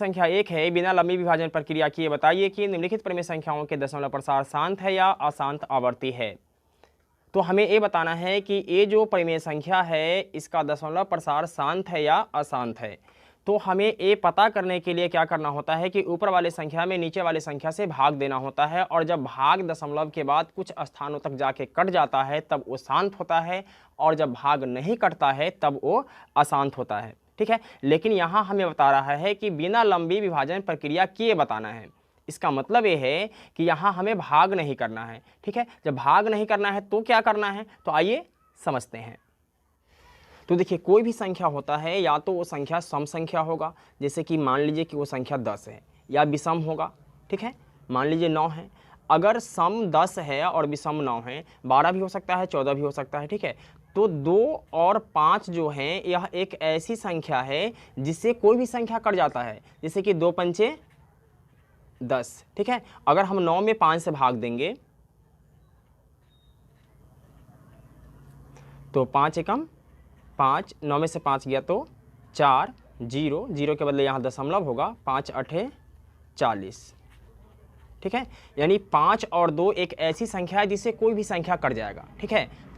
संख्या 1 है, बिना लंबी विभाजन प्रक्रिया किए बताइए कि निम्नलिखित परिमेय संख्याओं के दशमलव प्रसार शांत है या अशांत आवर्ती है। तो हमें ये बताना है कि ये जो परिमेय संख्या है इसका दशमलव प्रसार शांत है या अशांत है। तो हमें ये पता करने के लिए क्या करना होता है कि ऊपर वाले संख्या में नीचे वाले संख्या से भाग देना होता है, और जब भाग दशमलव के बाद कुछ स्थानों तक जाके कट जाता है तब वो शांत होता है, और जब भाग नहीं कटता है तब वो अशांत होता है। ठीक है, लेकिन यहाँ हमें बता रहा है कि बिना लंबी विभाजन प्रक्रिया किए बताना है। इसका मतलब ये है कि यहाँ हमें भाग नहीं करना है। ठीक है, जब भाग नहीं करना है तो क्या करना है, तो आइए समझते हैं। तो देखिए, कोई भी संख्या होता है या तो वो संख्या सम संख्या होगा, जैसे कि मान लीजिए कि वो संख्या 10 है, या विषम होगा। ठीक है, मान लीजिए 9 है। अगर सम 10 है और विषम 9 है, 12 भी हो सकता है, 14 भी हो सकता है। ठीक है, तो 2 और 5 जो हैं यह एक ऐसी संख्या है जिससे कोई भी संख्या कट जाता है, जैसे कि 2 पंचे 10। ठीक है, अगर हम 9 में 5 से भाग देंगे तो 5 एकम 5, 9 में से 5 गया तो 4, 0, 0 के बदले यहाँ दशमलव होगा, 5 अठे 40। ठीक है, यानी 5 और 2 एक ऐसी संख्या है जिससे कोई भी संख्या कट जाएगा। ठीक है,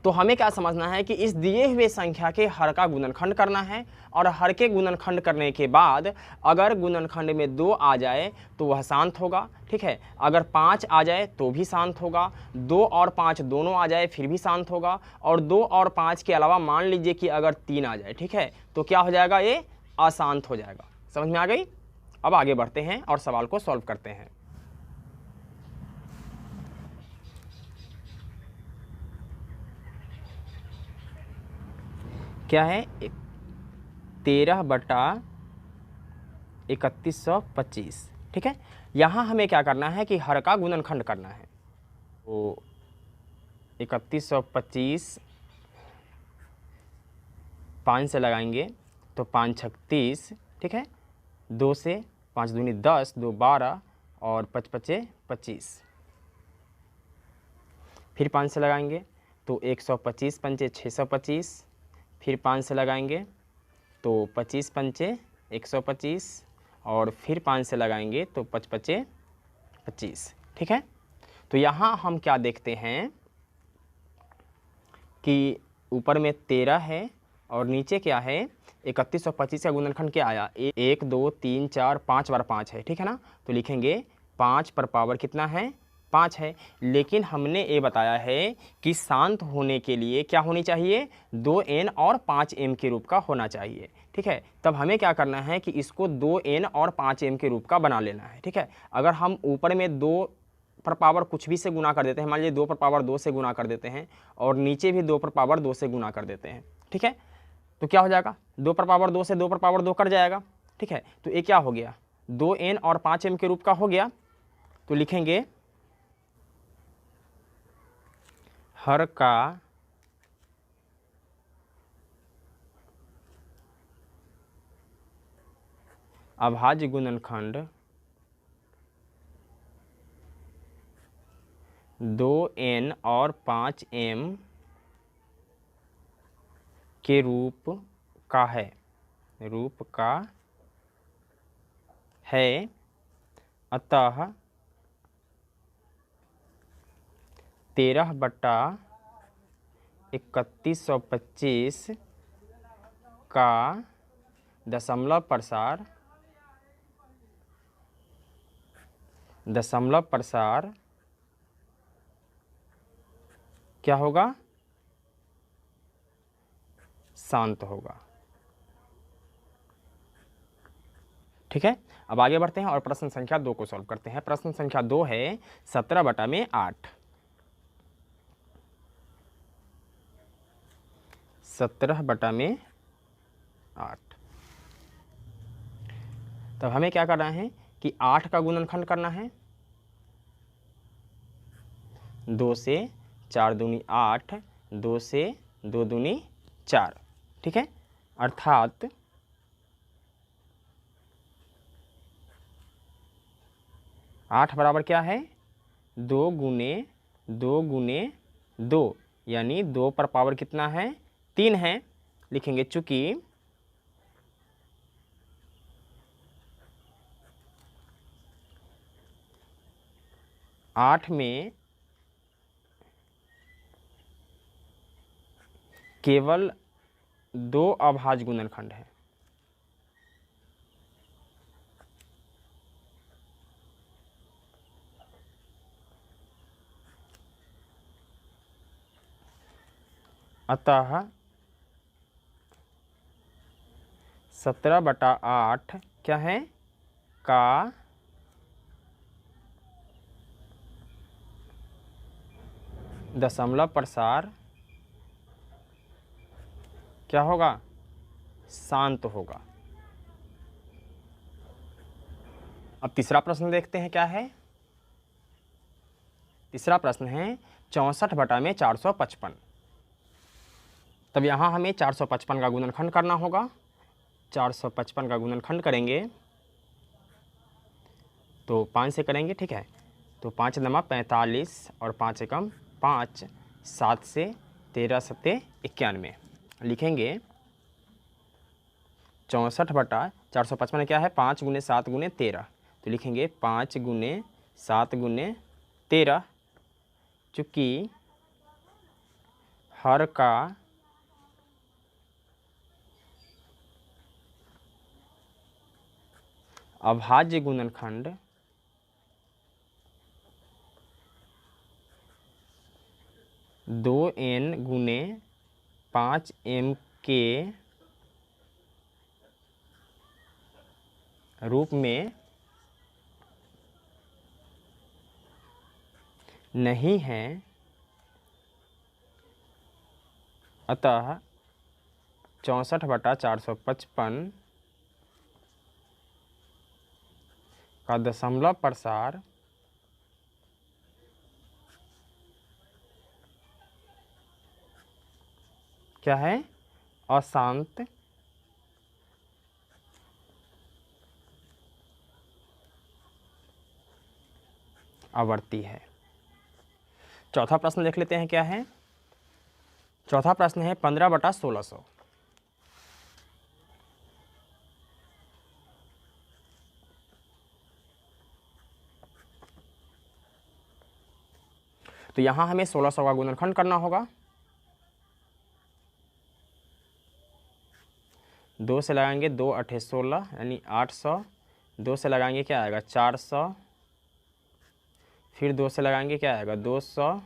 तो हमें क्या समझना है कि इस दिए हुए संख्या के हर का गुणनखंड करना है, और हर के गुणनखंड करने के बाद अगर गुणनखंड में 2 आ जाए तो वह शांत होगा। ठीक है, अगर 5 आ जाए तो भी शांत होगा, 2 और 5 दोनों आ जाए फिर भी शांत होगा, और 2 और 5 के अलावा मान लीजिए कि अगर 3 आ जाए, ठीक है, तो क्या हो जाएगा, ये अशांत हो जाएगा। समझ में आ गई? अब आगे बढ़ते हैं और सवाल को सॉल्व करते हैं। क्या है, 13/3125। ठीक है, यहाँ हमें क्या करना है कि हर का गुणनखंड करना है। तो 3125 5 से लगाएंगे तो 5 छक 30। ठीक है, 2 से 5 दूनी 10, 2 12 और 5 पचे 25। फिर 5 से लगाएंगे तो 125 पंचे 625। फिर 5 से लगाएंगे तो 25 पंचे 125, और फिर 5 से लगाएंगे तो 5 पचे 25। ठीक है, तो यहाँ हम क्या देखते हैं कि ऊपर में 13 है और नीचे क्या है, 3125 का गुणनखंड क्या आया, 1 2 3 4 5 बार 5 है। ठीक है ना, तो लिखेंगे 5 पर पावर कितना है, 5 है। लेकिन हमने ये बताया है कि शांत होने के लिए क्या होनी चाहिए, 2n और 5m के रूप का होना चाहिए। ठीक है, तब हमें क्या करना है कि इसको 2n और 5m के रूप का बना लेना है। ठीक है, अगर हम ऊपर में 2 पर पावर कुछ भी से गुना कर देते हैं, मान लीजिए 2 पर पावर 2 से गुना कर देते हैं, और नीचे भी 2 पर पावर 2 से गुना कर देते हैं। ठीक है, तो क्या हो जाएगा, 2 पर पावर 2 से 2 पर पावर 2 कट जाएगा। ठीक है, तो ये क्या हो गया, 2n और 5m के रूप का हो गया। तो लिखेंगे हर का अभाज्य गुणनखंड 2n और 5m के रूप का है, अतः 13/3125 का दशमलव प्रसार क्या होगा, शांत होगा। ठीक है, अब आगे बढ़ते हैं और प्रश्न संख्या 2 को सॉल्व करते हैं। प्रश्न संख्या 2 है 17/8। 17/8। तब हमें क्या करना है कि 8 का गुणनखंड करना है, 2 से 4 दूनी 8, 2 से 2 दूनी 4। ठीक है, अर्थात 8 बराबर क्या है, 2 गुने 2 गुने 2, यानी 2 पर पावर कितना है, 3 है। लिखेंगे चूंकि 8 में केवल 2 अभाज्य गुणनखंड है। अतः 17/8 क्या है का दशमलव प्रसार क्या होगा, शांत होगा। अब तीसरा प्रश्न देखते हैं क्या है। तीसरा प्रश्न है 64/455। तब यहाँ हमें 455 का गुणनखंड करना होगा। 455 का गुणनखंड करेंगे तो 5 से करेंगे, ठीक है। तो 5 × 45 और 5 एकम 5, 7 से 13 सत्ते 91 लिखेंगे। 64/455 क्या है, 5 × 7 × 13, तो लिखेंगे 5 × 7 × 13। चूँकि हर का अभाज्य गुणनखंड दो n × 5m के रूप में नहीं है, अतः 64/455 का दशमलव प्रसार क्या है, अशांत आवर्ती है। चौथा प्रश्न देख लेते हैं क्या है। चौथा प्रश्न है 15/1600। तो यहाँ हमें 1600 का गुणनखंड करना होगा। 2 से लगाएंगे 2 × 8 = 16 यानी 800। 2 से लगाएंगे क्या आएगा 400। फिर 2 से लगाएंगे क्या आएगा 200।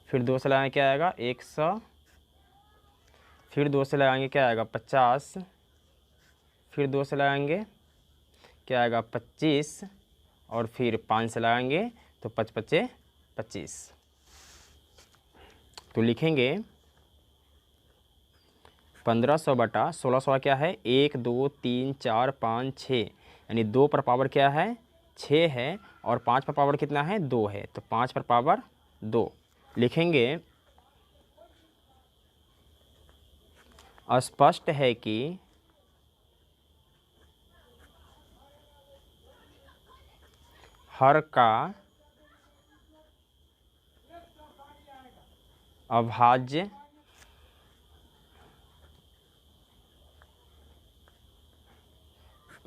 फिर 2 से लगाएंगे क्या आएगा 100। फिर 2 से लगाएंगे क्या आएगा 50। फिर 2 से लगाएंगे क्या आएगा 25। और फिर 5 से लगाएंगे तो 5 × 5 = 25। तो लिखेंगे 1500/1600 क्या है 1 2 3 4 5 6, यानी 2 पर पावर क्या है 6 है, और 5 पर पावर कितना है 2 है, तो 5 पर पावर 2 लिखेंगे। स्पष्ट है कि हर का अभाज्य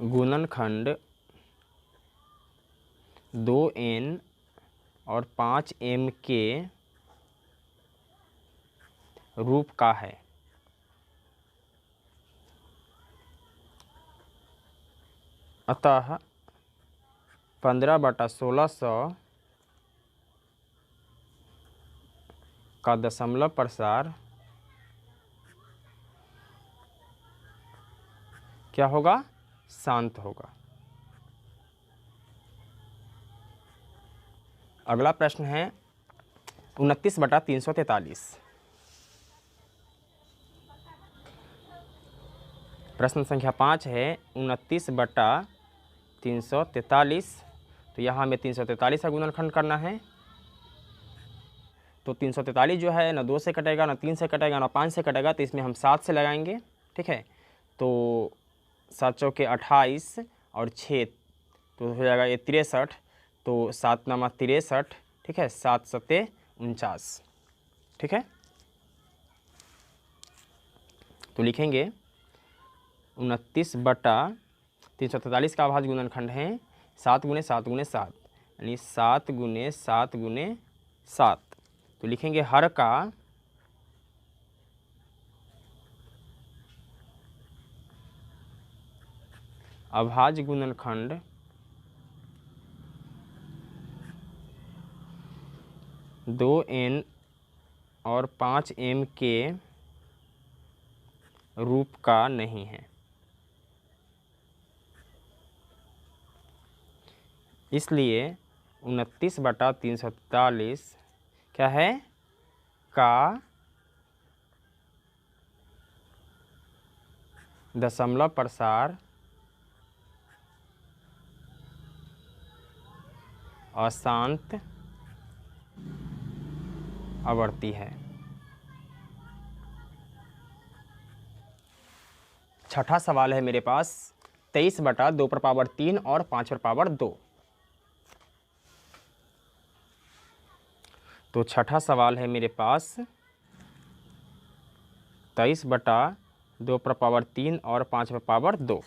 गुणनखंड 2n और 5m के रूप का है। अतः 15/1600 का दशमलव प्रसार क्या होगा, शांत होगा। अगला प्रश्न है 29/343। प्रश्न संख्या 5 है 29/343। तो यहाँ हमें 343 का गुणनखंड करना है। तो 343 जो है ना 2 से कटेगा, ना 3 से कटेगा, ना 5 से कटेगा, तो इसमें हम 7 से लगाएंगे, ठीक है। तो 7 चौके 28 और 6 तो हो जाएगा ये 63। तो 7 × 63, ठीक है, 7 × 7 = 49, ठीक है। तो लिखेंगे 29/343 का अभाज्य गुणनखंड है 7 गुने 7 गुने 7 यानी 7 गुने 7 गुने 7। तो लिखेंगे हर का अभाज्य गुणनखंड 2n और 5m के रूप का नहीं है। इसलिए 29/343 क्या है का दशमलव प्रसार अशांत आवर्ती है। छठा सवाल है मेरे पास 23/2 और 5/2। तो छठा सवाल है मेरे पास 23/2 और 5/2।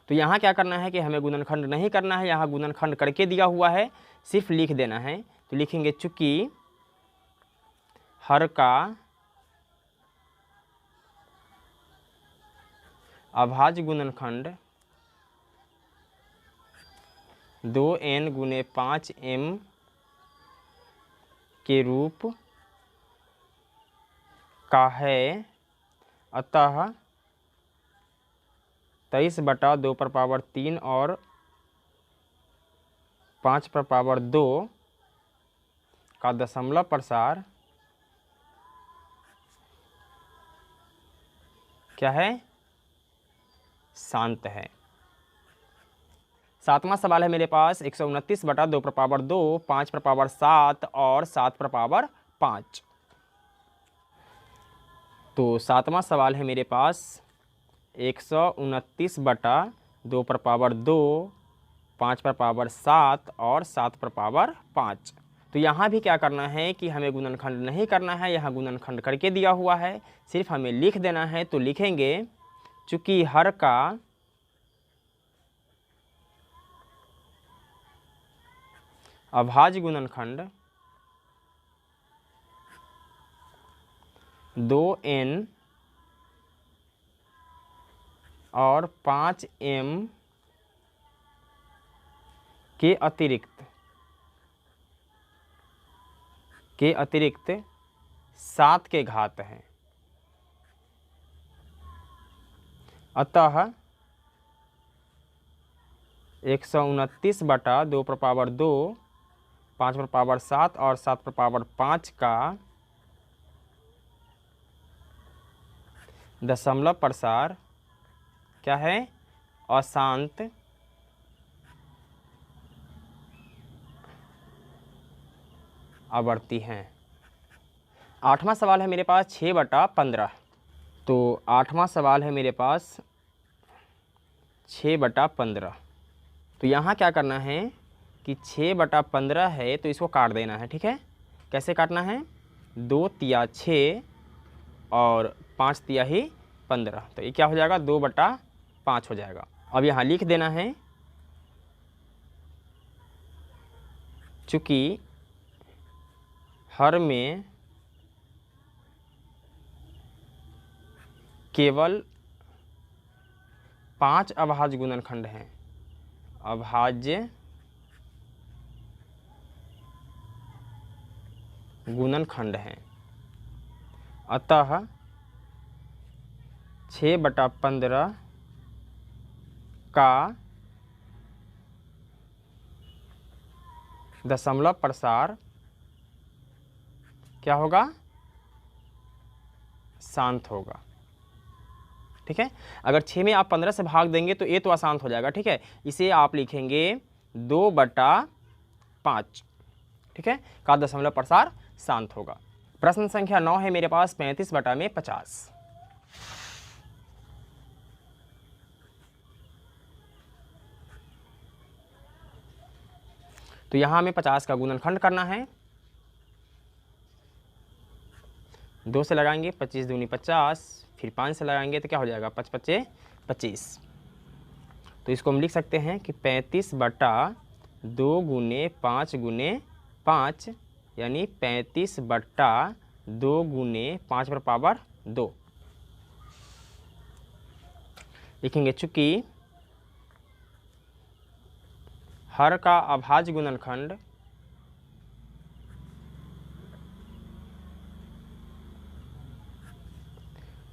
तो यहाँ क्या करना है कि हमें गुणनखंड नहीं करना है, यहाँ गुणनखंड करके दिया हुआ है, सिर्फ लिख देना है। तो लिखेंगे चूंकि हर का अभाज्य गुणनखंड 2n गुने 5m के रूप का है, अतः 23/2 और 5/2 का दशमलव प्रसार क्या है शांत है। सातवां सवाल है मेरे पास 129/2 5/7 और 7/5। तो सातवां सवाल है मेरे पास 129/2 5/7 और 7/5। तो यहाँ भी क्या करना है कि हमें गुणनखंड नहीं करना है, यहाँ गुणनखंड करके दिया हुआ है, सिर्फ हमें लिख देना है। तो लिखेंगे चूंकि हर का अभाज्य गुणनखंड 2n और 5m के अतिरिक्त 7 के घात है, अतः 129/2 5/7 और 7/5 का दशमलव प्रसार क्या है अशांत आवर्ती हैं। आठवां सवाल है मेरे पास 6/15। तो आठवां सवाल है मेरे पास 6/15। तो यहाँ क्या करना है कि 6/15 है तो इसको काट देना है, ठीक है। कैसे काटना है 2 तिया 6 और 5 तियाही 15। तो ये क्या हो जाएगा 2/5 हो जाएगा। अब यहाँ लिख देना है चूँकि हर में केवल 5 अभाज्य गुणनखंड हैं, अभाज्य गुणनखंड हैं, अतः 6/15 का दशमलव प्रसार क्या होगा शांत होगा, ठीक है। अगर 6 में आप 15 से भाग देंगे तो ये तो अशांत हो जाएगा, ठीक है। इसे आप लिखेंगे 2/5, ठीक है, का दशमलव प्रसार शांत होगा। प्रश्न संख्या 9 है मेरे पास 35/50। तो यहाँ हमें 50 का गुणनखंड करना है। 2 से लगाएंगे 25 दूनी 50, फिर 5 से लगाएंगे तो क्या हो जाएगा 5 × 5 = 25। तो इसको हम लिख सकते हैं कि 35/50 2 गुने 5 गुने 5 यानी 35/2 गुने 5 पर पावर 2 लिखेंगे। चूंकि हर का अभाज्य गुणनखंड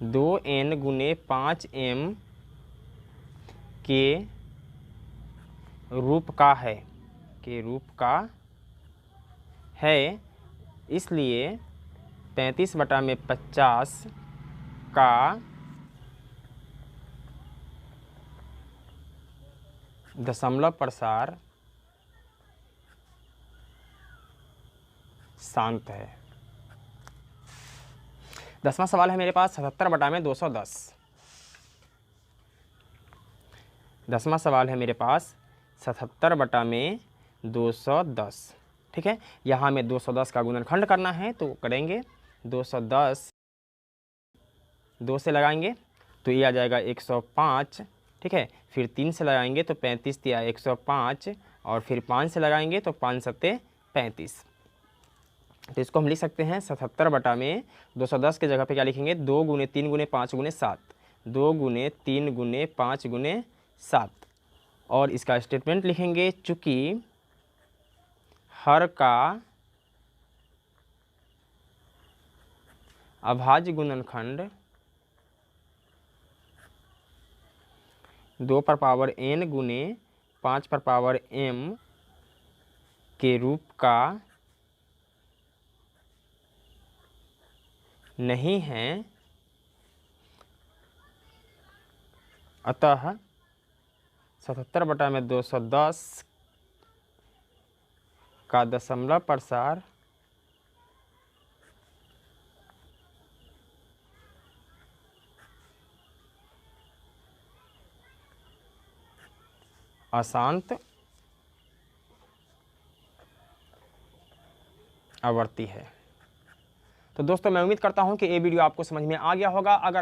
दो n गुने 5m के रूप का है, इसलिए 35/50 का दशमलव प्रसार शांत है। 10वां सवाल है मेरे पास 77/210। 10वां सवाल है मेरे पास 77/210। ठीक है, यहाँ हमें 210 का गुणनखंड करना है तो करेंगे। 210 2 से लगाएंगे तो ये आ जाएगा 105। ठीक है, फिर 3 से लगाएंगे तो 35 दिया 105 और फिर 5 से लगाएंगे तो 5 सत्ते 35। तो इसको हम लिख सकते हैं 77/210 के जगह पे क्या लिखेंगे 2 गुने 3 गुने 5 गुने 7, 2 गुने 3 गुने 5 गुने 7 और इसका स्टेटमेंट लिखेंगे। चूंकि हर का अभाज्य गुणनखंड 2 पर पावर n गुने 5 पर पावर m के रूप का नहीं है, अतः 77/210 का दशमलव प्रसार अशांत आवर्ती है। तो दोस्तों मैं उम्मीद करता हूं कि ये वीडियो आपको समझ में आ गया होगा। अगर